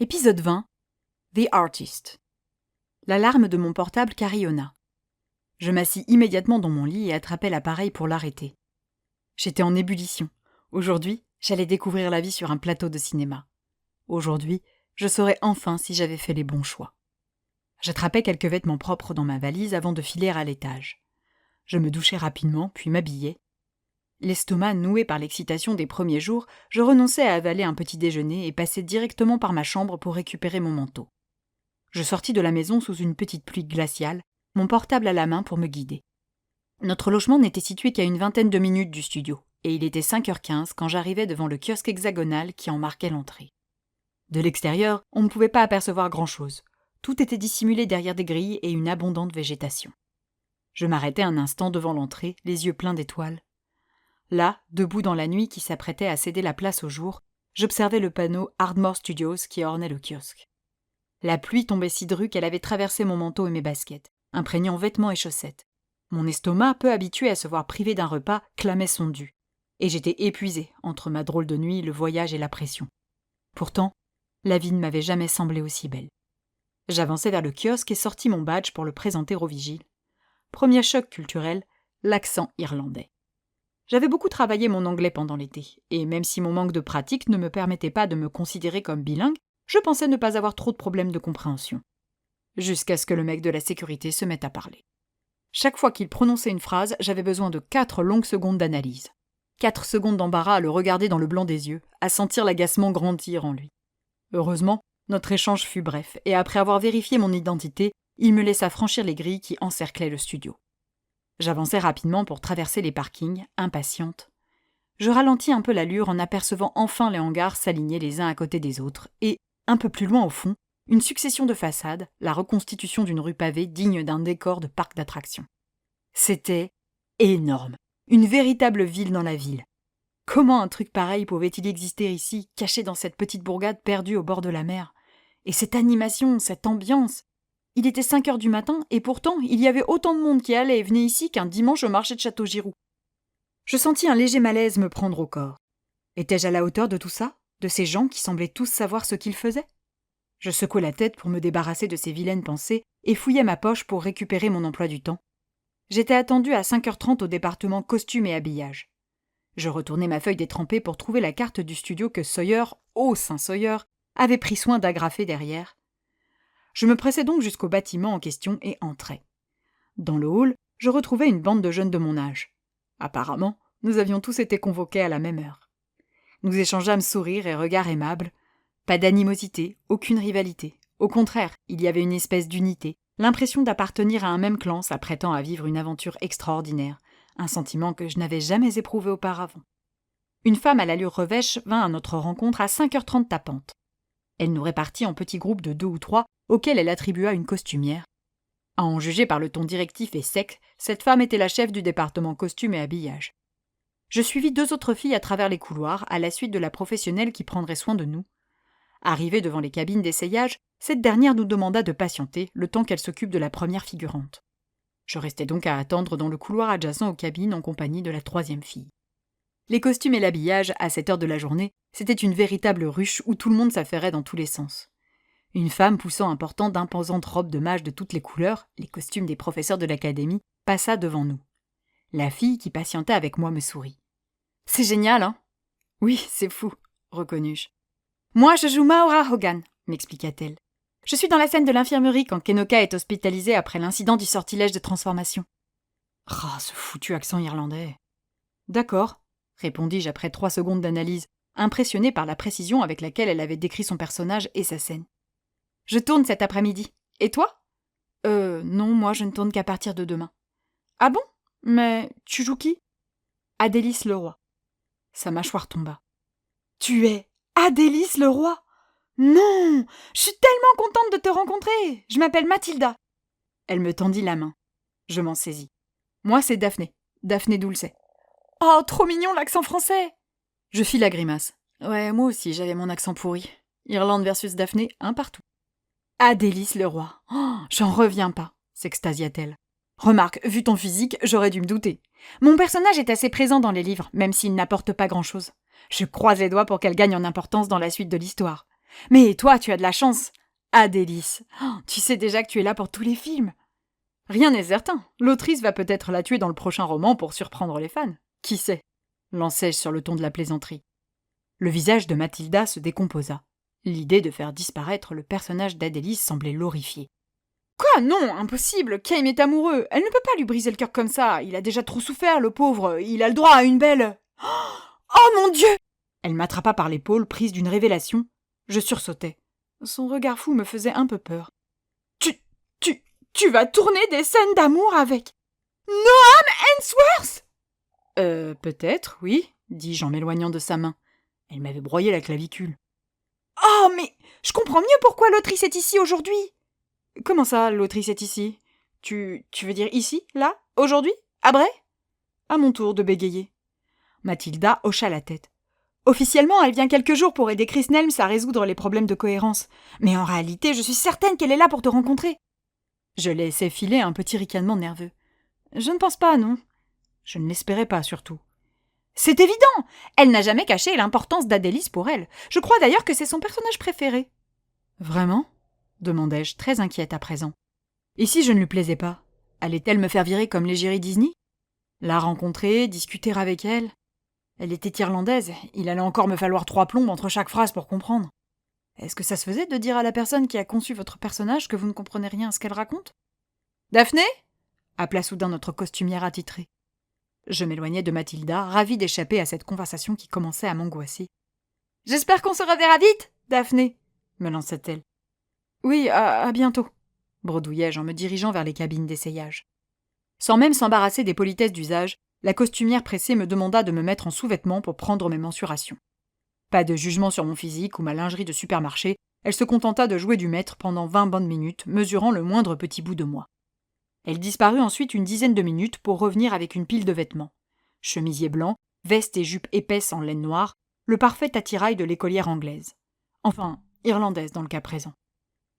Épisode 20. The Artist. L'alarme de mon portable carillonna. Je m'assis immédiatement dans mon lit et attrapai l'appareil pour l'arrêter. J'étais en ébullition. Aujourd'hui, j'allais découvrir la vie sur un plateau de cinéma. Aujourd'hui, je saurais enfin si j'avais fait les bons choix. J'attrapai quelques vêtements propres dans ma valise avant de filer à l'étage. Je me douchai rapidement, puis m'habillai. L'estomac noué par l'excitation des premiers jours, je renonçai à avaler un petit déjeuner et passai directement par ma chambre pour récupérer mon manteau. Je sortis de la maison sous une petite pluie glaciale, mon portable à la main pour me guider. Notre logement n'était situé qu'à une vingtaine de minutes du studio, et il était 5h15 quand j'arrivai devant le kiosque hexagonal qui en marquait l'entrée. De l'extérieur, on ne pouvait pas apercevoir grand-chose. Tout était dissimulé derrière des grilles et une abondante végétation. Je m'arrêtai un instant devant l'entrée, les yeux pleins d'étoiles. Là, debout dans la nuit qui s'apprêtait à céder la place au jour, j'observais le panneau Ardmore Studios qui ornait le kiosque. La pluie tombait si drue qu'elle avait traversé mon manteau et mes baskets, imprégnant vêtements et chaussettes. Mon estomac, peu habitué à se voir privé d'un repas, clamait son dû. Et j'étais épuisée entre ma drôle de nuit, le voyage et la pression. Pourtant, la vie ne m'avait jamais semblé aussi belle. J'avançai vers le kiosque et sortis mon badge pour le présenter au vigile. Premier choc culturel, l'accent irlandais. J'avais beaucoup travaillé mon anglais pendant l'été, et même si mon manque de pratique ne me permettait pas de me considérer comme bilingue, je pensais ne pas avoir trop de problèmes de compréhension. Jusqu'à ce que le mec de la sécurité se mette à parler. Chaque fois qu'il prononçait une phrase, j'avais besoin de 4 longues secondes d'analyse. 4 secondes d'embarras à le regarder dans le blanc des yeux, à sentir l'agacement grandir en lui. Heureusement, notre échange fut bref, et après avoir vérifié mon identité, il me laissa franchir les grilles qui encerclaient le studio. J'avançai rapidement pour traverser les parkings, impatiente. Je ralentis un peu l'allure en apercevant enfin les hangars s'aligner les uns à côté des autres, et, un peu plus loin au fond, une succession de façades, la reconstitution d'une rue pavée digne d'un décor de parc d'attractions. C'était énorme, une véritable ville dans la ville. Comment un truc pareil pouvait-il exister ici, caché dans cette petite bourgade perdue au bord de la mer? Et cette animation, cette ambiance! Il était 5h du matin, et pourtant, il y avait autant de monde qui allait et venait ici qu'un dimanche au marché de Châteaugiroux. Je sentis un léger malaise me prendre au corps. Étais-je à la hauteur de tout ça? De ces gens qui semblaient tous savoir ce qu'ils faisaient? Je secouai la tête pour me débarrasser de ces vilaines pensées et fouillai ma poche pour récupérer mon emploi du temps. J'étais attendue à 5h30 au département costumes et habillage. Je retournai ma feuille détrempée pour trouver la carte du studio que Sawyer, ô Saint Sawyer, avait pris soin d'agrafer derrière. Je me pressai donc jusqu'au bâtiment en question et entrai. Dans le hall, je retrouvai une bande de jeunes de mon âge. Apparemment, nous avions tous été convoqués à la même heure. Nous échangeâmes sourires et regards aimables. Pas d'animosité, aucune rivalité. Au contraire, il y avait une espèce d'unité, l'impression d'appartenir à un même clan s'apprêtant à vivre une aventure extraordinaire, un sentiment que je n'avais jamais éprouvé auparavant. Une femme à l'allure revêche vint à notre rencontre à 5h30 tapante. Elle nous répartit en petits groupes de 2 ou 3, auxquels elle attribua une costumière. À en juger par le ton directif et sec, cette femme était la chef du département costumes et habillage. Je suivis 2 autres filles à travers les couloirs, à la suite de la professionnelle qui prendrait soin de nous. Arrivée devant les cabines d'essayage, cette dernière nous demanda de patienter, le temps qu'elle s'occupe de la première figurante. Je restai donc à attendre dans le couloir adjacent aux cabines en compagnie de la 3e fille. Les costumes et l'habillage, à cette heure de la journée, c'était une véritable ruche où tout le monde s'affairait dans tous les sens. Une femme poussant un portant d'imposantes robes de mage de toutes les couleurs, les costumes des professeurs de l'académie, passa devant nous. La fille qui patientait avec moi me sourit. « C'est génial, hein ?»« Oui, c'est fou, » reconnus-je. « Moi, je joue Maora Hogan, » m'expliqua-t-elle. « Je suis dans la scène de l'infirmerie quand Kenoka est hospitalisée après l'incident du sortilège de transformation. » Ah, ce foutu accent irlandais. « D'accord, » répondis-je après 3 secondes d'analyse, impressionné par la précision avec laquelle elle avait décrit son personnage et sa scène. « Je tourne cet après-midi. Et toi ? » Non, moi je ne tourne qu'à partir de demain. »« Ah bon ? Mais tu joues qui ? » ?»« Adélis Leroy. » Sa mâchoire tomba. « Tu es Adélis Leroy ? Non ! Je suis tellement contente de te rencontrer. Je m'appelle Mathilda. » Elle me tendit la main. Je m'en saisis. « Moi c'est Daphné. Daphné Dulcet. »« Oh, trop mignon l'accent français !» Je fis la grimace. Ouais, moi aussi j'avais mon accent pourri. Irlande versus Daphné, un partout. Adélis Leroy. Oh, j'en reviens pas, s'extasia-t-elle. Remarque, vu ton physique, j'aurais dû me douter. Mon personnage est assez présent dans les livres, même s'il n'apporte pas grand-chose. Je croise les doigts pour qu'elle gagne en importance dans la suite de l'histoire. Mais toi, tu as de la chance. Adélis, tu sais déjà que tu es là pour tous les films. Rien n'est certain. L'autrice va peut-être la tuer dans le prochain roman pour surprendre les fans. Qui sait? Lançai-je sur le ton de la plaisanterie. Le visage de Mathilda se décomposa. L'idée de faire disparaître le personnage d'Adélis semblait l'horrifier. Quoi? Non, impossible. Kame est amoureux. Elle ne peut pas lui briser le cœur comme ça. Il a déjà trop souffert, le pauvre. Il a le droit à une belle... Oh mon Dieu! Elle m'attrapa par l'épaule, prise d'une révélation. Je sursautai. Son regard fou me faisait un peu peur. Tu vas tourner des scènes d'amour avec Noam Hemsworth? Peut-être, oui, dis-je en m'éloignant de sa main. Elle m'avait broyé la clavicule. Oh, mais je comprends mieux pourquoi l'autrice est ici aujourd'hui. Comment ça, l'autrice est ici? Tu veux dire ici, là, aujourd'hui, à Bray? À mon tour de bégayer. Mathilda hocha la tête. Officiellement, elle vient quelques jours pour aider Chris Nelms à résoudre les problèmes de cohérence. Mais en réalité, je suis certaine qu'elle est là pour te rencontrer. Je laissai filer un petit ricanement nerveux. Je ne pense pas, non. Je ne l'espérais pas, surtout. C'est évident! Elle n'a jamais caché l'importance d'Adélis pour elle. Je crois d'ailleurs que c'est son personnage préféré. Vraiment? Demandai-je, très inquiète à présent. Et si je ne lui plaisais pas? Allait-elle me faire virer comme l'égérie Disney? La rencontrer, discuter avec elle? Elle était irlandaise, il allait encore me falloir 3 plombes entre chaque phrase pour comprendre. Est-ce que ça se faisait de dire à la personne qui a conçu votre personnage que vous ne comprenez rien à ce qu'elle raconte? Daphné? Appela soudain notre costumière attitrée. Je m'éloignai de Mathilda, ravie d'échapper à cette conversation qui commençait à m'angoisser. J'espère qu'on se reverra vite, Daphné, me lança-t-elle. Oui, à bientôt, bredouillai-je en me dirigeant vers les cabines d'essayage. Sans même s'embarrasser des politesses d'usage, la costumière pressée me demanda de me mettre en sous-vêtements pour prendre mes mensurations. Pas de jugement sur mon physique ou ma lingerie de supermarché, elle se contenta de jouer du maître pendant 20 bonnes minutes, mesurant le moindre petit bout de moi. Elle disparut ensuite une dizaine de minutes pour revenir avec une pile de vêtements. Chemisier blanc, veste et jupe épaisse en laine noire, le parfait attirail de l'écolière anglaise. Enfin, irlandaise dans le cas présent.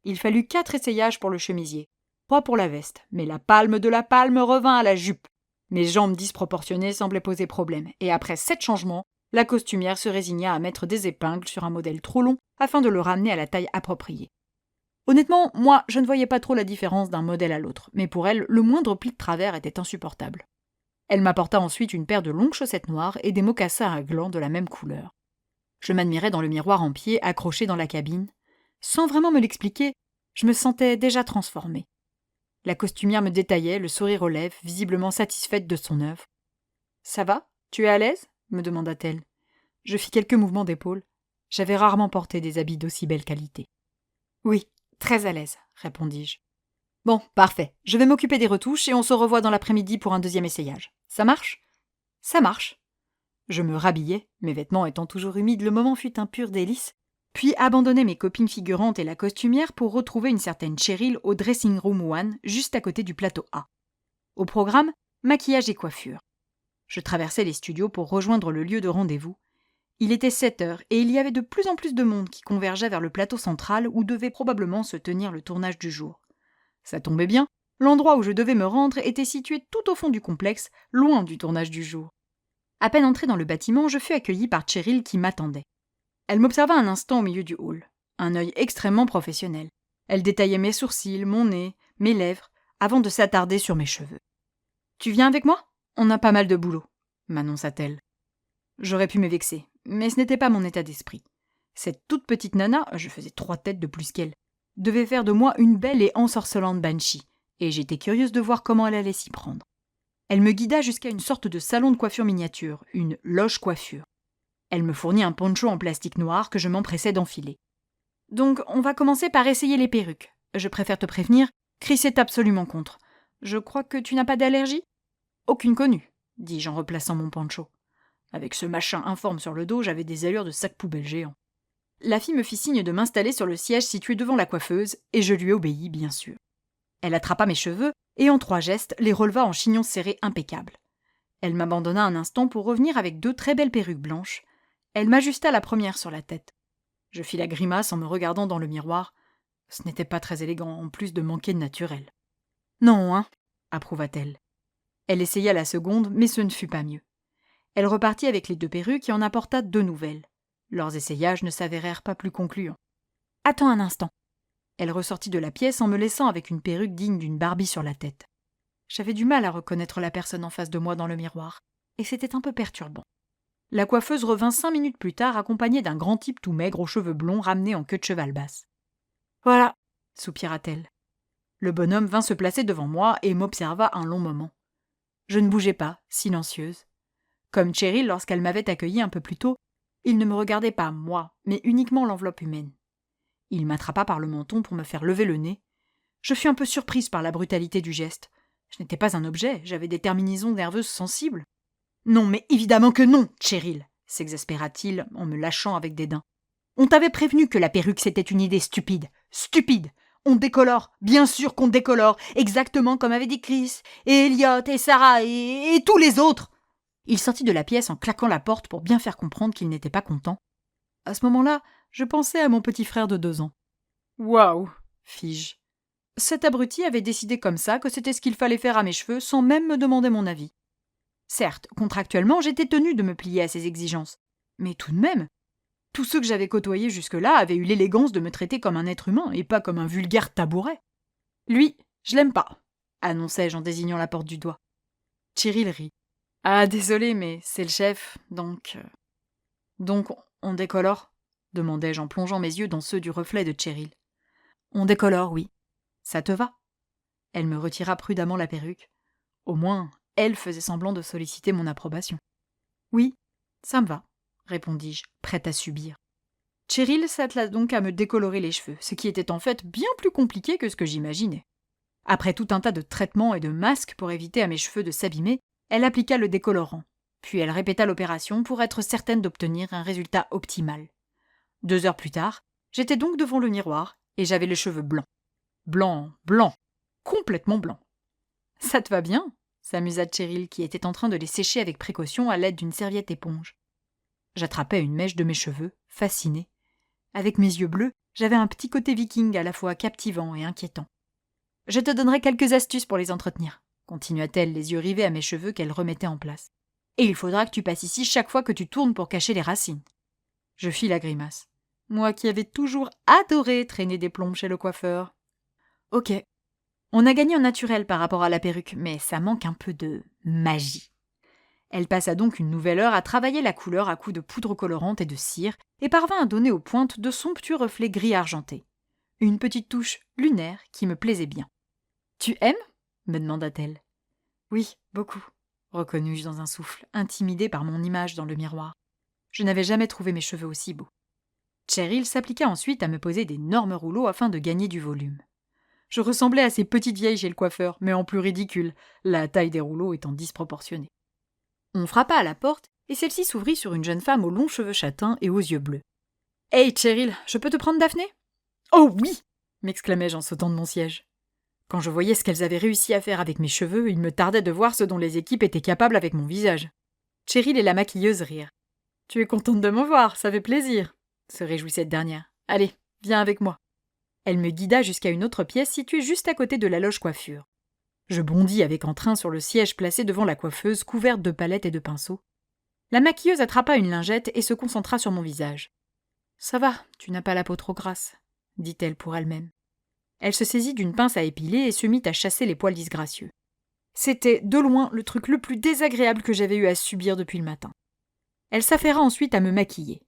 Il fallut 4 essayages pour le chemisier, 3 pour la veste, mais la palme de la palme revint à la jupe. Mes jambes disproportionnées semblaient poser problème, et après 7 changements, la costumière se résigna à mettre des épingles sur un modèle trop long afin de le ramener à la taille appropriée. Honnêtement, moi, je ne voyais pas trop la différence d'un modèle à l'autre, mais pour elle, le moindre pli de travers était insupportable. Elle m'apporta ensuite une paire de longues chaussettes noires et des mocassins à glands de la même couleur. Je m'admirais dans le miroir en pied accroché dans la cabine. Sans vraiment me l'expliquer, je me sentais déjà transformée. La costumière me détaillait, le sourire aux lèvres, visiblement satisfaite de son œuvre. « Ça va? Tu es à l'aise ?» me demanda-t-elle. Je fis quelques mouvements d'épaule. J'avais rarement porté des habits d'aussi belle qualité. « Oui, très à l'aise, » répondis-je. « Bon, parfait. Je vais m'occuper des retouches et on se revoit dans l'après-midi pour un deuxième essayage. Ça marche ? » « Ça marche. » Je me rhabillai, mes vêtements étant toujours humides, le moment fut un pur délice, puis abandonnai mes copines figurantes et la costumière pour retrouver une certaine Cheryl au dressing room 1, juste à côté du plateau A. Au programme, maquillage et coiffure. Je traversai les studios pour rejoindre le lieu de rendez-vous. Il était 7 heures et il y avait de plus en plus de monde qui convergeait vers le plateau central où devait probablement se tenir le tournage du jour. Ça tombait bien, l'endroit où je devais me rendre était situé tout au fond du complexe, loin du tournage du jour. À peine entré dans le bâtiment, je fus accueilli par Cheryl qui m'attendait. Elle m'observa un instant au milieu du hall, un œil extrêmement professionnel. Elle détaillait mes sourcils, mon nez, mes lèvres, avant de s'attarder sur mes cheveux. « Tu viens avec moi ? On a pas mal de boulot, » m'annonça-t-elle. J'aurais pu me vexer, mais ce n'était pas mon état d'esprit. Cette toute petite nana, je faisais 3 têtes de plus qu'elle, devait faire de moi une belle et ensorcelante banshee, et j'étais curieuse de voir comment elle allait s'y prendre. Elle me guida jusqu'à une sorte de salon de coiffure miniature, une loge coiffure. Elle me fournit un poncho en plastique noir que je m'empressais d'enfiler. « Donc, on va commencer par essayer les perruques. Je préfère te prévenir, Chris est absolument contre. Je crois que tu n'as pas d'allergie ? » « Aucune connue, » dis-je en replaçant mon poncho. Avec ce machin informe sur le dos, j'avais des allures de sac poubelle géant. La fille me fit signe de m'installer sur le siège situé devant la coiffeuse, et je lui obéis, bien sûr. Elle attrapa mes cheveux, et en 3 gestes, les releva en chignon serré impeccable. Elle m'abandonna un instant pour revenir avec 2 très belles perruques blanches. Elle m'ajusta la première sur la tête. Je fis la grimace en me regardant dans le miroir. Ce n'était pas très élégant, en plus de manquer de naturel. « Non, hein » approuva-t-elle. Elle essaya la seconde, mais ce ne fut pas mieux. Elle repartit avec les 2 perruques et en apporta 2 nouvelles. Leurs essayages ne s'avérèrent pas plus concluants. Attends un instant. Elle ressortit de la pièce en me laissant avec une perruque digne d'une Barbie sur la tête. J'avais du mal à reconnaître la personne en face de moi dans le miroir, et c'était un peu perturbant. La coiffeuse revint 5 minutes plus tard, accompagnée d'un grand type tout maigre aux cheveux blonds ramenés en queue de cheval basse. « Voilà » soupira-t-elle. Le bonhomme vint se placer devant moi et m'observa un long moment. Je ne bougeais pas, silencieuse. Comme Cheryl lorsqu'elle m'avait accueillie un peu plus tôt, il ne me regardait pas, moi, mais uniquement l'enveloppe humaine. Il m'attrapa par le menton pour me faire lever le nez. Je fus un peu surprise par la brutalité du geste. Je n'étais pas un objet, j'avais des terminaisons nerveuses sensibles. « Non, mais évidemment que non, Cheryl !» s'exaspéra-t-il en me lâchant avec dédain. « On t'avait prévenu que la perruque c'était une idée stupide. Stupide! On décolore, bien sûr qu'on décolore, exactement comme avaient dit Chris, et Elliot, et Sarah, et tous les autres !» Il sortit de la pièce en claquant la porte pour bien faire comprendre qu'il n'était pas content. À ce moment-là, je pensais à mon petit frère de 2 ans. « Waouh !» fis-je. Cet abruti avait décidé comme ça que c'était ce qu'il fallait faire à mes cheveux sans même me demander mon avis. Certes, contractuellement, j'étais tenue de me plier à ses exigences. Mais tout de même, tous ceux que j'avais côtoyés jusque-là avaient eu l'élégance de me traiter comme un être humain et pas comme un vulgaire tabouret. « Lui, je l'aime pas », annonçai-je en désignant la porte du doigt. Cheryl rit. « Ah, désolé, mais c'est le chef, donc... »« Donc, on décolore ?» demandai-je en plongeant mes yeux dans ceux du reflet de Cheryl. « On décolore, oui. Ça te va ?» Elle me retira prudemment la perruque. Au moins, elle faisait semblant de solliciter mon approbation. « Oui, ça me va, » répondis-je, prête à subir. Cheryl s'attela donc à me décolorer les cheveux, ce qui était en fait bien plus compliqué que ce que j'imaginais. Après tout un tas de traitements et de masques pour éviter à mes cheveux de s'abîmer, elle appliqua le décolorant. Puis elle répéta l'opération pour être certaine d'obtenir un résultat optimal. 2 heures plus tard, j'étais donc devant le miroir et j'avais les cheveux blancs. Blanc, blanc, complètement blanc. « Ça te va bien ?» s'amusa Cheryl qui était en train de les sécher avec précaution à l'aide d'une serviette éponge. J'attrapais une mèche de mes cheveux, fascinée. Avec mes yeux bleus, j'avais un petit côté viking à la fois captivant et inquiétant. « Je te donnerai quelques astuces pour les entretenir, » continua-t-elle, les yeux rivés à mes cheveux qu'elle remettait en place. « Et il faudra que tu passes ici chaque fois que tu tournes pour cacher les racines. » Je fis la grimace. Moi qui avais toujours adoré traîner des plombes chez le coiffeur. « Ok. On a gagné en naturel par rapport à la perruque, mais ça manque un peu de magie. » Elle passa donc une nouvelle heure à travailler la couleur à coups de poudre colorante et de cire et parvint à donner aux pointes de somptueux reflets gris argentés. Une petite touche lunaire qui me plaisait bien. « Tu aimes ?» me demanda-t-elle. « Oui, beaucoup, » reconnus-je dans un souffle, intimidée par mon image dans le miroir. Je n'avais jamais trouvé mes cheveux aussi beaux. Cheryl s'appliqua ensuite à me poser d'énormes rouleaux afin de gagner du volume. Je ressemblais à ces petites vieilles chez le coiffeur, mais en plus ridicule, la taille des rouleaux étant disproportionnée. On frappa à la porte, et celle-ci s'ouvrit sur une jeune femme aux longs cheveux châtains et aux yeux bleus. « Hey, Cheryl, je peux te prendre Daphné ?»« Oh oui !» m'exclamai-je en sautant de mon siège. Quand je voyais ce qu'elles avaient réussi à faire avec mes cheveux, il me tardait de voir ce dont les équipes étaient capables avec mon visage. Cheryl et la maquilleuse rirent. « Tu es contente de me voir, ça fait plaisir !» se réjouit cette dernière. « Allez, viens avec moi. » Elle me guida jusqu'à une autre pièce située juste à côté de la loge coiffure. Je bondis avec entrain sur le siège placé devant la coiffeuse, couverte de palettes et de pinceaux. La maquilleuse attrapa une lingette et se concentra sur mon visage. « Ça va, tu n'as pas la peau trop grasse, » dit-elle pour elle-même. Elle se saisit d'une pince à épiler et se mit à chasser les poils disgracieux. C'était, de loin, le truc le plus désagréable que j'avais eu à subir depuis le matin. Elle s'affaira ensuite à me maquiller.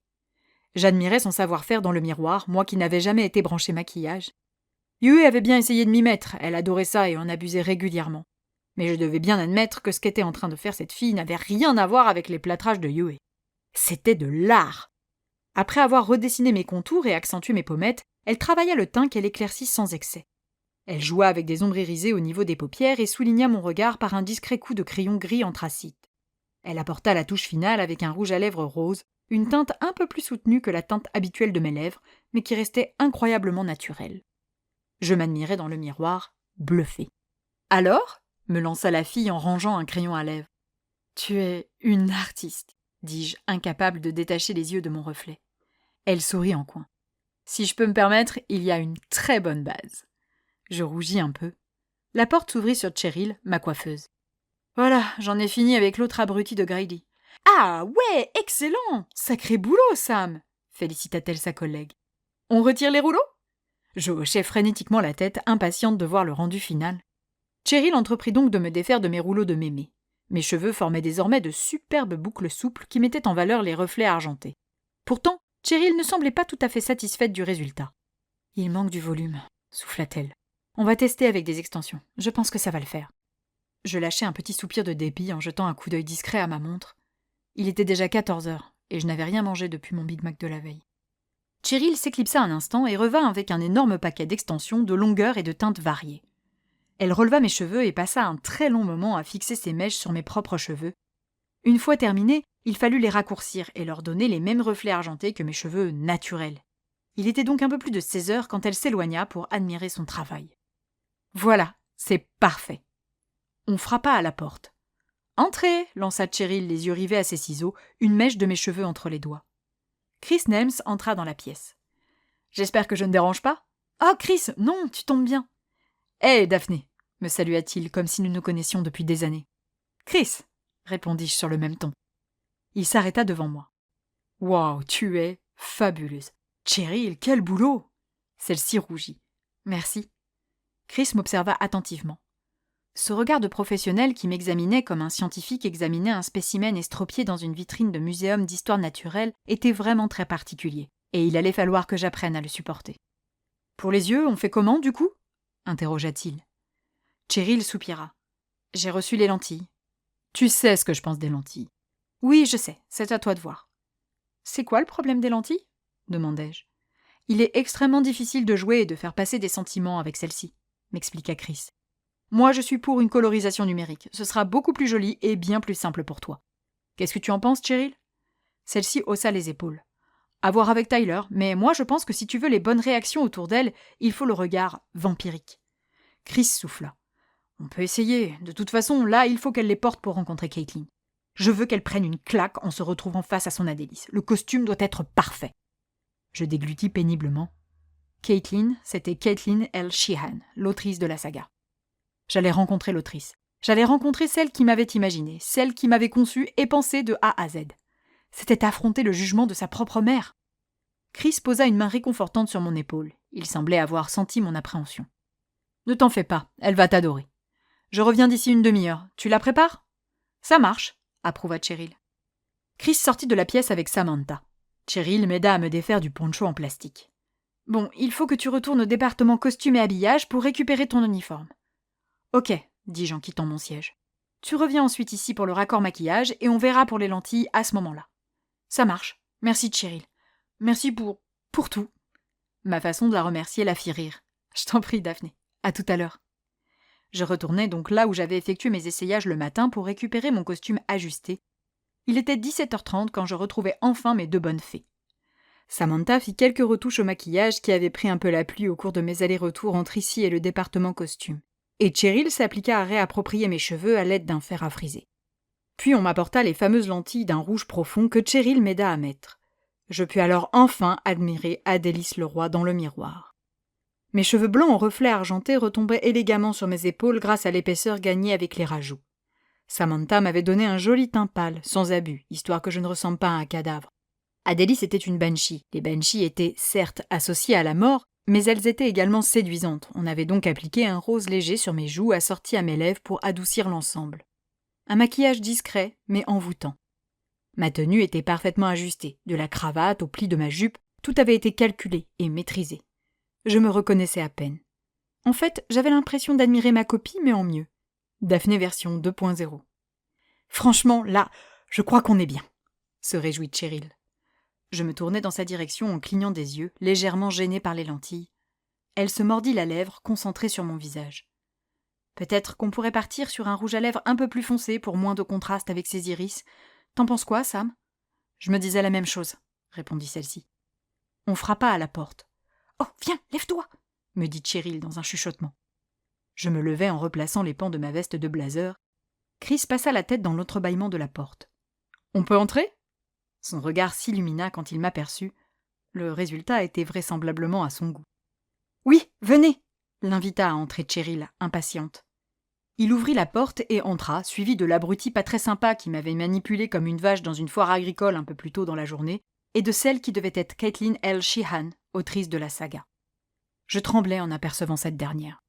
J'admirais son savoir-faire dans le miroir, moi qui n'avais jamais été branchée maquillage. Yue avait bien essayé de m'y mettre, elle adorait ça et en abusait régulièrement. Mais je devais bien admettre que ce qu'était en train de faire cette fille n'avait rien à voir avec les plâtrages de Yue. C'était de l'art. Après avoir redessiné mes contours et accentué mes pommettes, elle travailla le teint qu'elle éclaircit sans excès. Elle joua avec des ombres irisées au niveau des paupières et souligna mon regard par un discret coup de crayon gris anthracite. Elle apporta la touche finale avec un rouge à lèvres rose, une teinte un peu plus soutenue que la teinte habituelle de mes lèvres, mais qui restait incroyablement naturelle. Je m'admirais dans le miroir, bluffée. « Alors ?» me lança la fille en rangeant un crayon à lèvres. « Tu es une artiste, » dis-je, incapable de détacher les yeux de mon reflet. Elle sourit en coin. « Si je peux me permettre, il y a une très bonne base. » Je rougis un peu. La porte s'ouvrit sur Cheryl, ma coiffeuse. « Voilà, j'en ai fini avec l'autre abruti de Grady. »« Ah ouais, excellent! Sacré boulot, Sam !» félicita-t-elle sa collègue. « On retire les rouleaux ?» Je hochais frénétiquement la tête, impatiente de voir le rendu final. Cheryl entreprit donc de me défaire de mes rouleaux de mémé. Mes cheveux formaient désormais de superbes boucles souples qui mettaient en valeur les reflets argentés. Pourtant, Cheryl ne semblait pas tout à fait satisfaite du résultat. « Il manque du volume », souffla-t-elle. « On va tester avec des extensions. Je pense que ça va le faire. » Je lâchai un petit soupir de dépit en jetant un coup d'œil discret à ma montre. Il était déjà 14 heures, et je n'avais rien mangé depuis mon Big Mac de la veille. Cheryl s'éclipsa un instant et revint avec un énorme paquet d'extensions de longueurs et de teintes variées. Elle releva mes cheveux et passa un très long moment à fixer ses mèches sur mes propres cheveux. Une fois terminés, il fallut les raccourcir et leur donner les mêmes reflets argentés que mes cheveux naturels. Il était donc un peu plus de 16 heures quand elle s'éloigna pour admirer son travail. « Voilà, c'est parfait !» On frappa à la porte. « Entrez !» lança Cheryl, les yeux rivés à ses ciseaux, une mèche de mes cheveux entre les doigts. Chris Nelms entra dans la pièce. « J'espère que je ne dérange pas ?»« Ah, Chris, non, tu tombes bien !»« Hé, Daphné !» me salua-t-il comme si nous nous connaissions depuis des années. « Chris !» répondis-je sur le même ton. Il s'arrêta devant moi. « Waouh, tu es fabuleuse !»« Cheryl, quel boulot !» Celle-ci rougit. « Merci. » Chris m'observa attentivement. Ce regard de professionnel qui m'examinait comme un scientifique examinait un spécimen estropié dans une vitrine de muséum d'histoire naturelle était vraiment très particulier, et il allait falloir que j'apprenne à le supporter. « Pour les yeux, on fait comment, du coup ?» interrogea-t-il. Cheryl soupira. « J'ai reçu les lentilles. »« Tu sais ce que je pense des lentilles. »« Oui, je sais, c'est à toi de voir. »« C'est quoi le problème des lentilles ?» demandai-je. « Il est extrêmement difficile de jouer et de faire passer des sentiments avec celle-ci, » m'expliqua Chris. « Moi, je suis pour une colorisation numérique. Ce sera beaucoup plus joli et bien plus simple pour toi. Qu'est-ce que tu en penses, Cheryl ?» Celle-ci haussa les épaules. « À voir avec Tyler, mais moi je pense que si tu veux les bonnes réactions autour d'elle, il faut le regard vampirique. » Chris souffla. « On peut essayer. De toute façon, là, il faut qu'elle les porte pour rencontrer Caitlin. Je veux qu'elle prenne une claque en se retrouvant face à son Adélis. Le costume doit être parfait. » Je déglutis péniblement. Caitlin, c'était Caitlin L. Sheehan, l'autrice de la saga. J'allais rencontrer l'autrice. J'allais rencontrer celle qui m'avait imaginé, celle qui m'avait conçu et pensé de A à Z. C'était affronter le jugement de sa propre mère. Chris posa une main réconfortante sur mon épaule. Il semblait avoir senti mon appréhension. « Ne t'en fais pas, elle va t'adorer. Je reviens d'ici une demi-heure. Tu la prépares ?»« Ça marche, » approuva Cheryl. Chris sortit de la pièce avec Samantha. Cheryl m'aida à me défaire du poncho en plastique. « Bon, il faut que tu retournes au département costume et habillage pour récupérer ton uniforme. »« Ok, » dis-je en quittant mon siège. « Tu reviens ensuite ici pour le raccord maquillage et on verra pour les lentilles à ce moment-là. »« Ça marche. Merci, Cheryl. Merci pour tout. » Ma façon de la remercier la fit rire. « Je t'en prie, Daphné. À tout à l'heure. » Je retournai donc là où j'avais effectué mes essayages le matin pour récupérer mon costume ajusté. Il était 17h30 quand je retrouvai enfin mes deux bonnes fées. Samantha fit quelques retouches au maquillage qui avait pris un peu la pluie au cours de mes allers-retours entre ici et le département costume. Et Cheryl s'appliqua à réapproprier mes cheveux à l'aide d'un fer à friser. Puis on m'apporta les fameuses lentilles d'un rouge profond que Cheryl m'aida à mettre. Je pus alors enfin admirer Adélis Leroy dans le miroir. Mes cheveux blancs en reflets argentés retombaient élégamment sur mes épaules grâce à l'épaisseur gagnée avec les rajouts. Samantha m'avait donné un joli teint pâle, sans abus, histoire que je ne ressemble pas à un cadavre. Adélis était une banshee. Les banshees étaient certes associées à la mort, mais elles étaient également séduisantes. On avait donc appliqué un rose léger sur mes joues assorti à mes lèvres pour adoucir l'ensemble. Un maquillage discret, mais envoûtant. Ma tenue était parfaitement ajustée. De la cravate au pli de ma jupe, tout avait été calculé et maîtrisé. Je me reconnaissais à peine. En fait, j'avais l'impression d'admirer ma copie, mais en mieux. Daphné version 2.0. Franchement, là, je crois qu'on est bien, se réjouit Cheryl. Je me tournai dans sa direction en clignant des yeux, légèrement gênée par les lentilles. Elle se mordit la lèvre, concentrée sur mon visage. Peut-être qu'on pourrait partir sur un rouge à lèvres un peu plus foncé pour moins de contraste avec ses iris. T'en penses quoi, Sam ? Je me disais la même chose, répondit celle-ci. On frappa à la porte. Oh, viens, lève-toi, me dit Cheryl dans un chuchotement. Je me levai en replaçant les pans de ma veste de blazer. Chris passa la tête dans l'entrebâillement de la porte. On peut entrer ? Son regard s'illumina quand il m'aperçut. Le résultat était vraisemblablement à son goût. Oui, venez, l'invita à entrer Cheryl, impatiente. Il ouvrit la porte et entra, suivi de l'abruti pas très sympa qui m'avait manipulé comme une vache dans une foire agricole un peu plus tôt dans la journée, et de celle qui devait être Caitlin L. Sheehan, autrice de la saga. Je tremblais en apercevant cette dernière.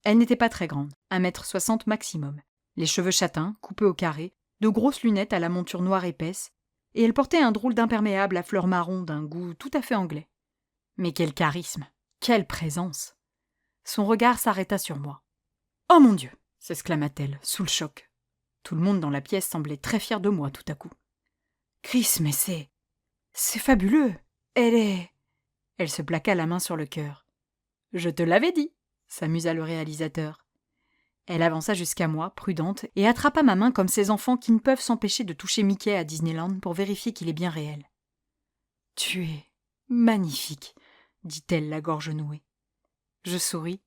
Elle n'était pas très grande, 1,60 m maximum, les cheveux châtains, coupés au carré, de grosses lunettes à la monture noire épaisse, et elle portait un drôle d'imperméable à fleurs marron d'un goût tout à fait anglais. Mais quel charisme, quelle présence! Son regard s'arrêta sur moi. « Oh mon Dieu !» s'exclama-t-elle, sous le choc. Tout le monde dans la pièce semblait très fier de moi tout à coup. « Chris, mais c'est fabuleux! Elle est... » Elle se plaqua la main sur le cœur. « Je te l'avais dit !» s'amusa le réalisateur. Elle avança jusqu'à moi, prudente, et attrapa ma main comme ces enfants qui ne peuvent s'empêcher de toucher Mickey à Disneyland pour vérifier qu'il est bien réel. « Tu es magnifique !» dit-elle, la gorge nouée. Je souris.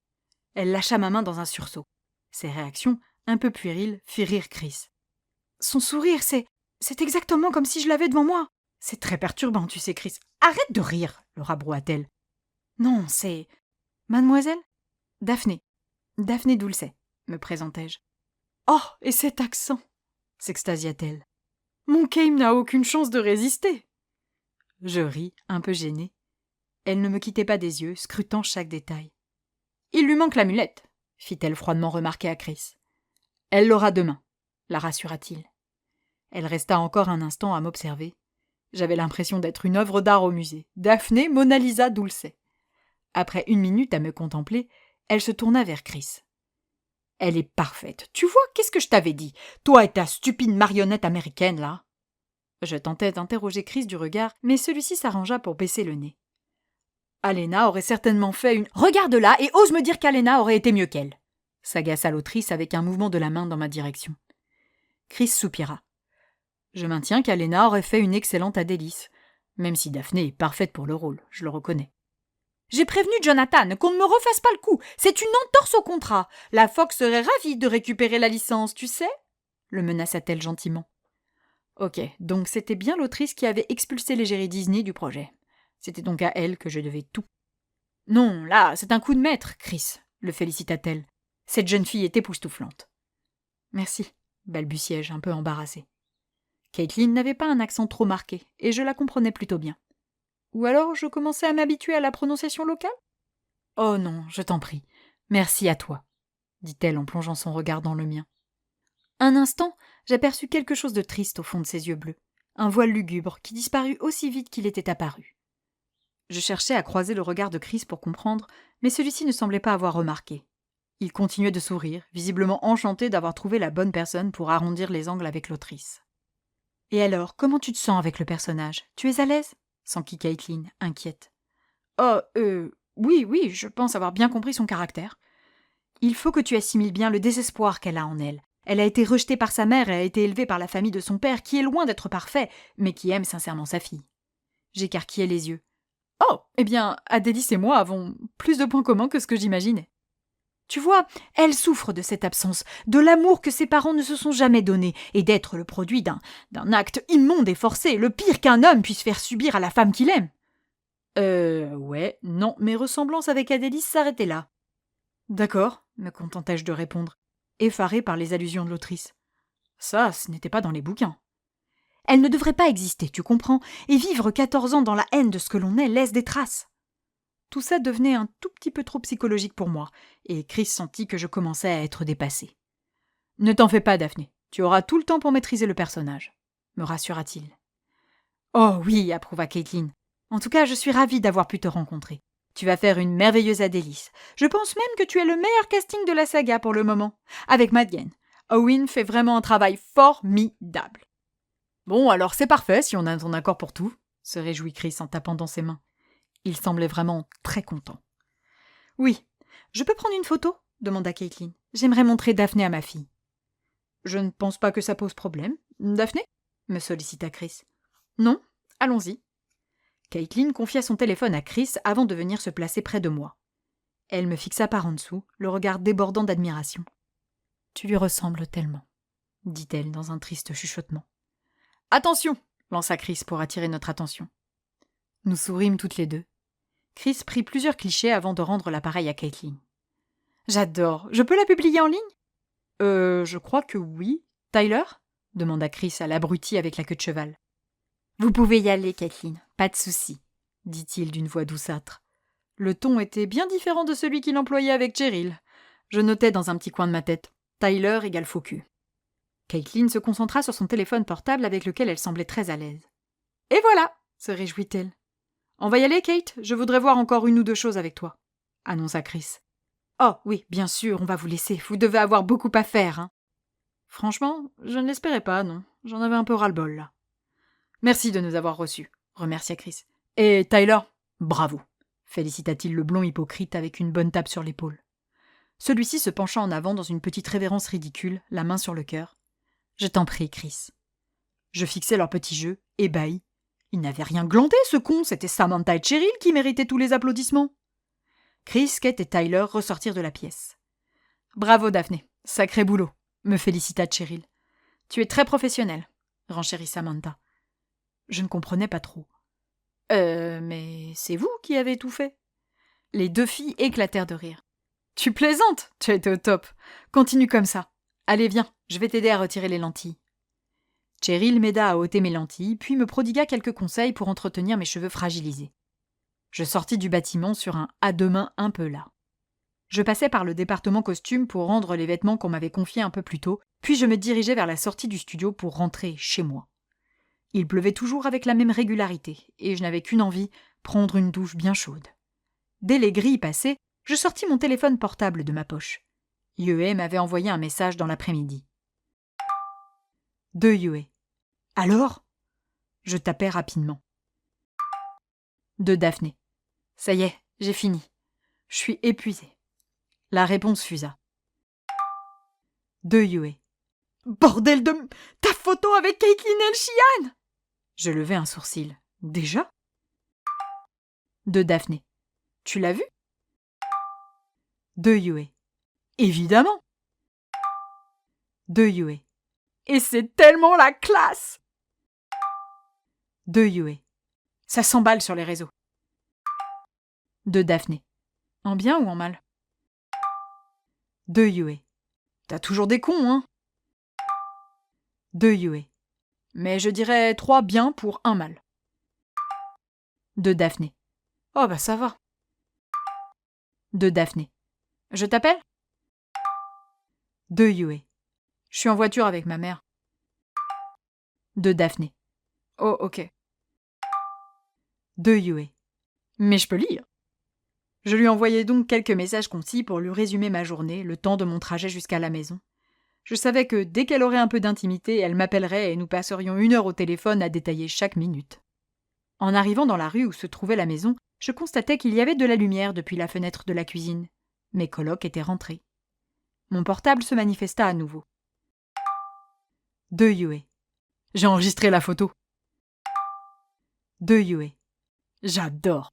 Elle lâcha ma main dans un sursaut. Ses réactions, un peu puériles, firent rire Chris. « Son sourire, c'est exactement comme si je l'avais devant moi. C'est très perturbant, tu sais, Chris. Arrête de rire, le rabroua-t-elle. Non, c'est... Mademoiselle ? Daphné. Daphné Dulcet, me présentai-je. Oh, et cet accent s'extasia-t-elle. Mon Kame n'a aucune chance de résister. Je ris, un peu gênée. Elle ne me quittait pas des yeux, scrutant chaque détail. Il lui manque l'amulette, fit-elle froidement remarquer à Chris. Elle l'aura demain, la rassura-t-il. Elle resta encore un instant à m'observer. J'avais l'impression d'être une œuvre d'art au musée. Daphné Mona Lisa Dulcet. Après 1 minute à me contempler, elle se tourna vers Chris. Elle est parfaite. Tu vois, qu'est-ce que je t'avais dit? Toi et ta stupide marionnette américaine, là. Je tentais d'interroger Chris du regard, mais celui-ci s'arrangea pour baisser le nez. Alena aurait certainement fait une... Regarde-la et ose me dire qu'Alena aurait été mieux qu'elle, s'agaça l'autrice avec un mouvement de la main dans ma direction. Chris soupira. Je maintiens qu'Alena aurait fait une excellente Adélis, même si Daphné est parfaite pour le rôle, je le reconnais. J'ai prévenu Jonathan qu'on ne me refasse pas le coup. C'est une entorse au contrat. La Fox serait ravie de récupérer la licence, tu sais, le menaça-t-elle gentiment. Ok, donc c'était bien l'autrice qui avait expulsé l'égérie Disney du projet. C'était donc à elle que je devais tout. Non, là, c'est un coup de maître, Chris, le félicita-t-elle. Cette jeune fille est époustouflante. Merci, balbutiai-je, un peu embarrassée. Caitlin n'avait pas un accent trop marqué, et je la comprenais plutôt bien. Ou alors je commençais à m'habituer à la prononciation locale ? Oh non, je t'en prie. Merci à toi, dit-elle en plongeant son regard dans le mien. Un instant, j'aperçus quelque chose de triste au fond de ses yeux bleus, un voile lugubre qui disparut aussi vite qu'il était apparu. Je cherchais à croiser le regard de Chris pour comprendre, mais celui-ci ne semblait pas avoir remarqué. Il continuait de sourire, visiblement enchanté d'avoir trouvé la bonne personne pour arrondir les angles avec l'autrice. « Et alors, comment tu te sens avec le personnage ? Tu es à l'aise ?» s'enquit Caitlin, inquiète. « Oh, oui, je pense avoir bien compris son caractère. Il faut que tu assimiles bien le désespoir qu'elle a en elle. Elle a été rejetée par sa mère et a été élevée par la famille de son père, qui est loin d'être parfait, mais qui aime sincèrement sa fille. » J'écarquillai les yeux. « Oh, eh bien, Adélis et moi avons plus de points communs que ce que j'imaginais. » Tu vois, elle souffre de cette absence, de l'amour que ses parents ne se sont jamais donné, et d'être le produit d'un acte immonde et forcé, le pire qu'un homme puisse faire subir à la femme qu'il aime. Ouais, non, mes ressemblances avec Adélis s'arrêtaient là. D'accord, me contentai-je de répondre, effarée par les allusions de l'autrice. Ça, ce n'était pas dans les bouquins. Elle ne devrait pas exister, tu comprends, et vivre 14 ans dans la haine de ce que l'on est laisse des traces. Tout ça devenait un tout petit peu trop psychologique pour moi, et Chris sentit que je commençais à être dépassée. « Ne t'en fais pas, Daphné, tu auras tout le temps pour maîtriser le personnage, » me rassura-t-il. « Oh oui, approuva Caitlin. En tout cas, je suis ravie d'avoir pu te rencontrer. Tu vas faire une merveilleuse Adélis. Je pense même que tu es le meilleur casting de la saga pour le moment, avec Madigan. Owen fait vraiment un travail formidable. » Bon, alors c'est parfait si on a ton accord pour tout, se réjouit Chris en tapant dans ses mains. Il semblait vraiment très content. « Oui. Je peux prendre une photo ?» demanda Caitlin. « J'aimerais montrer Daphné à ma fille. »« Je ne pense pas que ça pose problème. Daphné ?» me sollicita Chris. « Non, allons-y. » Caitlin confia son téléphone à Chris avant de venir se placer près de moi. Elle me fixa par en dessous, le regard débordant d'admiration. « Tu lui ressembles tellement, » dit-elle dans un triste chuchotement. « Attention !» lança Chris pour attirer notre attention. Nous sourîmes toutes les deux. Chris prit plusieurs clichés avant de rendre l'appareil à Caitlin. « J'adore. Je peux la publier en ligne ?»« Je crois que oui. Tyler ?» demanda Chris à l'abruti avec la queue de cheval. Vous pouvez y aller, Kathleen, pas de souci, dit-il d'une voix douceâtre. Le ton était bien différent de celui qu'il employait avec Cheryl. Je notais dans un petit coin de ma tête. Tyler égale faux cul. Caitlin se concentra sur son téléphone portable avec lequel elle semblait très à l'aise. « Et voilà !» se réjouit-elle. « On va y aller, Kate ? Je voudrais voir encore une ou deux choses avec toi, » annonça Chris. « Oh, oui, bien sûr, on va vous laisser. Vous devez avoir beaucoup à faire, hein. » Franchement, je ne l'espérais pas, non. J'en avais un peu ras-le-bol, là. « Merci de nous avoir reçus, » remercia Chris. « Et Tyler, bravo !» félicita-t-il le blond hypocrite avec une bonne tape sur l'épaule. Celui-ci se pencha en avant dans une petite révérence ridicule, la main sur le cœur. « Je t'en prie, Chris. » Je fixais leur petit jeu, ébahi. Il n'avait rien glandé, ce con, c'était Samantha et Cheryl qui méritaient tous les applaudissements. Chris, Kate et Tyler ressortirent de la pièce. « Bravo, Daphné, sacré boulot !» me félicita Cheryl. « Tu es très professionnelle, » renchérit Samantha. Je ne comprenais pas trop. « mais c'est vous qui avez tout fait ?» Les deux filles éclatèrent de rire. « Tu plaisantes, tu as été au top. Continue comme ça. Allez, viens, je vais t'aider à retirer les lentilles. » Cheryl m'aida à ôter mes lentilles, puis me prodigua quelques conseils pour entretenir mes cheveux fragilisés. Je sortis du bâtiment sur un à deux mains un peu las. Je passai par le département costume pour rendre les vêtements qu'on m'avait confiés un peu plus tôt, puis je me dirigeai vers la sortie du studio pour rentrer chez moi. Il pleuvait toujours avec la même régularité, et je n'avais qu'une envie, prendre une douche bien chaude. Dès les grilles passées, je sortis mon téléphone portable de ma poche. Yue m'avait envoyé un message dans l'après-midi. De Yue. Alors ? Je tapais rapidement. De Daphné. Ça y est, j'ai fini. Je suis épuisée. La réponse fusa. De Yue. Bordel de... Ta photo avec Caitlin Elchian ! Je levai un sourcil. Déjà ? De Daphné. Tu l'as vu ? De Yue. Évidemment. De Yue. Et c'est tellement la classe ! De Yue. Ça s'emballe sur les réseaux. De Daphné. En bien ou en mal ? De Yue. T'as toujours des cons, hein ? De Yue. Mais je dirais 3 bien pour 1 mal. De Daphné. Oh bah ça va. De Daphné. Je t'appelle ? De Yue. Je suis en voiture avec ma mère. De Daphné. Oh, ok. De Yue. Mais je peux lire. Je lui envoyai donc quelques messages concis pour lui résumer ma journée, le temps de mon trajet jusqu'à la maison. Je savais que dès qu'elle aurait un peu d'intimité, elle m'appellerait et nous passerions 1 heure au téléphone à détailler chaque minute. En arrivant dans la rue où se trouvait la maison, je constatais qu'il y avait de la lumière depuis la fenêtre de la cuisine. Mes colocs étaient rentrés. Mon portable se manifesta à nouveau. De Yue. J'ai enregistré la photo. De Yue. J'adore.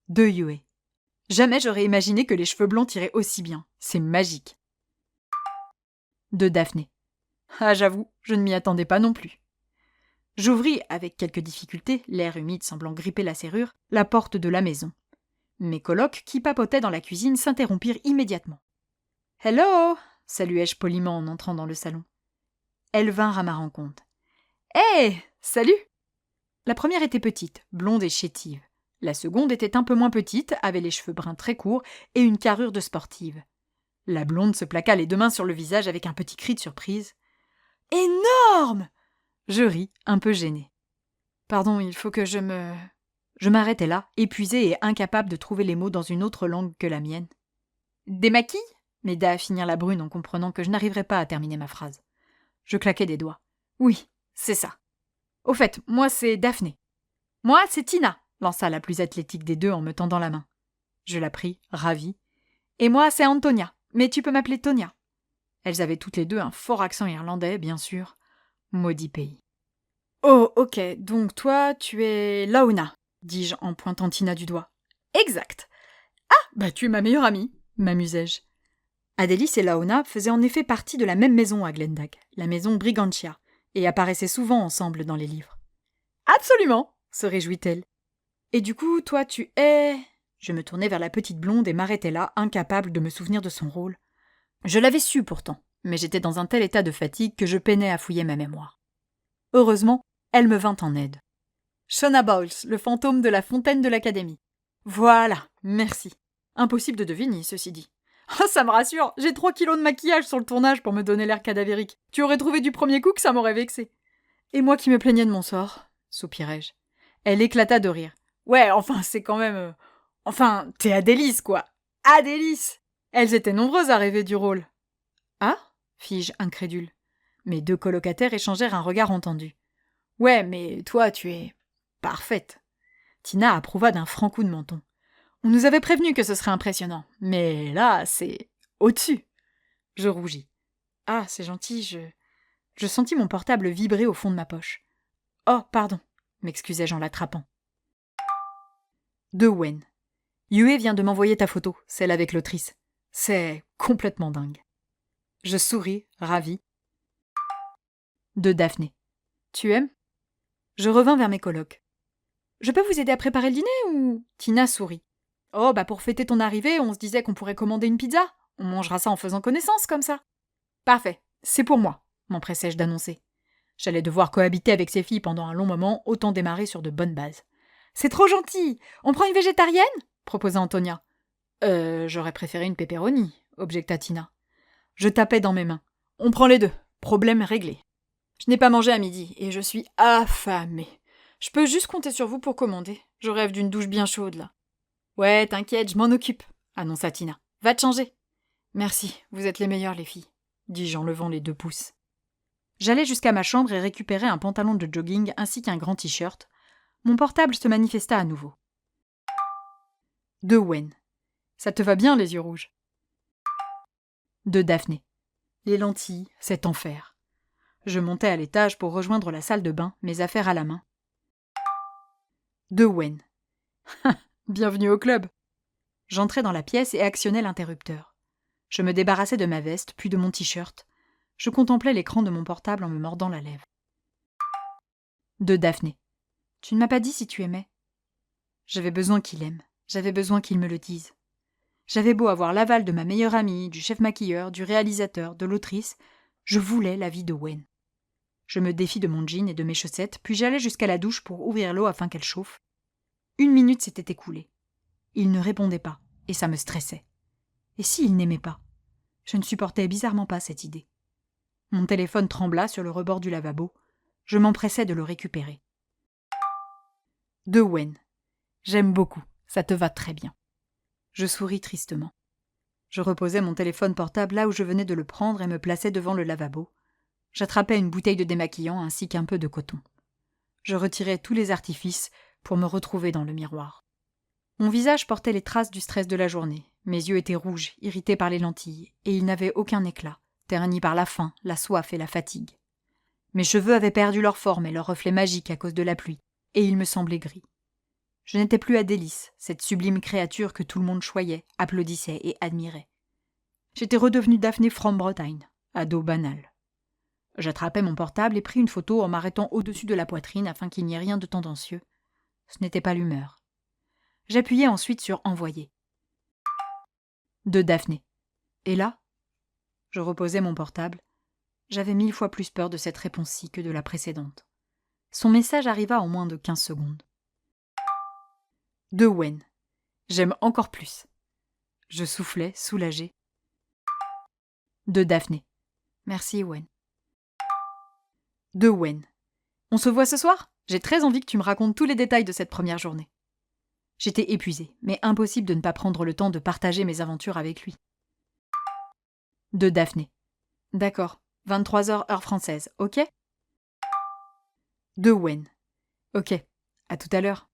De Yue. Jamais j'aurais imaginé que les cheveux blonds tiraient aussi bien. C'est magique. De Daphné. Ah, j'avoue, je ne m'y attendais pas non plus. J'ouvris, avec quelques difficultés, l'air humide semblant gripper la serrure, la porte de la maison. Mes colocs, qui papotaient dans la cuisine, s'interrompirent immédiatement. « Hello !» saluai-je poliment en entrant dans le salon. Elles vinrent à ma rencontre. « Hé ! Salut !» La première était petite, blonde et chétive. La seconde était un peu moins petite, avait les cheveux bruns très courts et une carrure de sportive. La blonde se plaqua les 2 mains sur le visage avec un petit cri de surprise. « Énorme !» Je ris, un peu gênée. « Pardon, il faut que je me... » Je m'arrêtai là, épuisée et incapable de trouver les mots dans une autre langue que la mienne. « Des maquilles ?» m'aida à finir la brune en comprenant que je n'arriverais pas à terminer ma phrase. Je claquai des doigts. « Oui, c'est ça. Au fait, moi c'est Daphné. »« Moi c'est Tina !» lança la plus athlétique des deux en me tendant la main. Je la pris, ravie. « Et moi c'est Antonia, mais tu peux m'appeler Tonia. » Elles avaient toutes les deux un fort accent irlandais, bien sûr. Maudit pays. « Oh, ok, donc toi, tu es Launa, » dis-je en pointant Tina du doigt. « Exact. Ah, bah tu es ma meilleure amie, » m'amusai-je. Adélis et Launa faisaient en effet partie de la même maison à Glendag, la maison Brigantia, et apparaissaient souvent ensemble dans les livres. « Absolument !» se réjouit-elle. « Et du coup, toi, tu es... » Je me tournai vers la petite blonde et m'arrêtai là, incapable de me souvenir de son rôle. Je l'avais su pourtant, mais j'étais dans un tel état de fatigue que je peinais à fouiller ma mémoire. Heureusement, Elle me vint en aide. Shona Bowles, le fantôme de la fontaine de l'académie. Voilà, merci. Impossible de deviner, ceci dit. Ah, ça me rassure, j'ai 3 kilos de maquillage sur le tournage pour me donner l'air cadavérique. Tu aurais trouvé du premier coup que ça m'aurait vexé. Et moi qui me plaignais de mon sort, soupirai-je. Elle éclata de rire. Ouais, enfin, c'est quand même... Enfin, t'es Adélis, quoi. Adélis. Elles étaient nombreuses à rêver du rôle. Ah, fis-je incrédule. Mes 2 colocataires échangèrent un regard entendu. Ouais, mais toi, tu es... parfaite. Tina approuva d'un franc coup de menton. On nous avait prévenu que ce serait impressionnant, mais là, c'est au-dessus. Je rougis. Ah, c'est gentil, Je sentis mon portable vibrer au fond de ma poche. Oh, pardon, m'excusai-je en l'attrapant. De Wen. Yue vient de m'envoyer ta photo, celle avec l'autrice. C'est complètement dingue. Je souris, ravi. De Daphné. Tu aimes ? Je revins vers mes colocs. Je peux vous aider à préparer le dîner ou... Tina sourit. Oh, bah pour fêter ton arrivée, on se disait qu'on pourrait commander une pizza. On mangera ça en faisant connaissance, comme ça. Parfait, c'est pour moi, m'empressai-je d'annoncer. J'allais devoir cohabiter avec ces filles pendant un long moment, autant démarrer sur de bonnes bases. C'est trop gentil. On prend une végétarienne ? Proposa Antonia. J'aurais préféré une pepperoni, objecta Tina. Je tapais dans mes mains. On prend les 2. Problème réglé. Je n'ai pas mangé à midi et je suis affamée. Je peux juste compter sur vous pour commander. Je rêve d'une douche bien chaude, là. Ouais, t'inquiète, je m'en occupe, annonça Tina. Va te changer. Merci, vous êtes les meilleures, les filles, dis-je en levant les 2 pouces. J'allai jusqu'à ma chambre et récupérai un pantalon de jogging ainsi qu'un grand t-shirt. Mon portable se manifesta à nouveau. De Wen. Ça te va bien, les yeux rouges ? De Daphné. Les lentilles, c'est enfer. Je montai à l'étage pour rejoindre la salle de bain, mes affaires à la main. De Wen. Bienvenue au club. J'entrai dans la pièce et actionnai l'interrupteur. Je me débarrassai de ma veste, puis de mon t-shirt. Je contemplais l'écran de mon portable en me mordant la lèvre. De Daphné. Tu ne m'as pas dit si tu aimais. J'avais besoin qu'il aime. J'avais besoin qu'il me le dise. J'avais beau avoir l'aval de ma meilleure amie, du chef maquilleur, du réalisateur, de l'autrice, je voulais la vie de Wen. Je me défis de mon jean et de mes chaussettes, puis j'allai jusqu'à la douche pour ouvrir l'eau afin qu'elle chauffe. 1 minute s'était écoulée. Il ne répondait pas, et ça me stressait. Et s'il n'aimait pas ? Je ne supportais bizarrement pas cette idée. Mon téléphone trembla sur le rebord du lavabo. Je m'empressai de le récupérer. De Wen. J'aime beaucoup, ça te va très bien. Je souris tristement. Je reposai mon téléphone portable là où je venais de le prendre et me plaçai devant le lavabo. J'attrapai une bouteille de démaquillant ainsi qu'un peu de coton. Je retirai tous les artifices pour me retrouver dans le miroir. Mon visage portait les traces du stress de la journée. Mes yeux étaient rouges, irrités par les lentilles, et ils n'avaient aucun éclat, ternis par la faim, la soif et la fatigue. Mes cheveux avaient perdu leur forme et leur reflet magique à cause de la pluie, et ils me semblaient gris. Je n'étais plus Adélis, cette sublime créature que tout le monde choyait, applaudissait et admirait. J'étais redevenue Daphné from Bretagne, ado banal. J'attrapai mon portable et pris une photo en m'arrêtant au-dessus de la poitrine afin qu'il n'y ait rien de tendancieux. Ce n'était pas l'humeur. J'appuyai ensuite sur « Envoyer ». De Daphné. Et là ? Je reposai mon portable. J'avais 1000 fois plus peur de cette réponse-ci que de la précédente. Son message arriva en moins de 15 secondes. De Wen. J'aime encore plus. Je soufflais, soulagé. De Daphné. Merci, Wen. De Wen. On se voit ce soir ? J'ai très envie que tu me racontes tous les détails de cette première journée. J'étais épuisée, mais impossible de ne pas prendre le temps de partager mes aventures avec lui. De Daphné. D'accord, 23h heure française, ok ? De Wen. Ok, à tout à l'heure.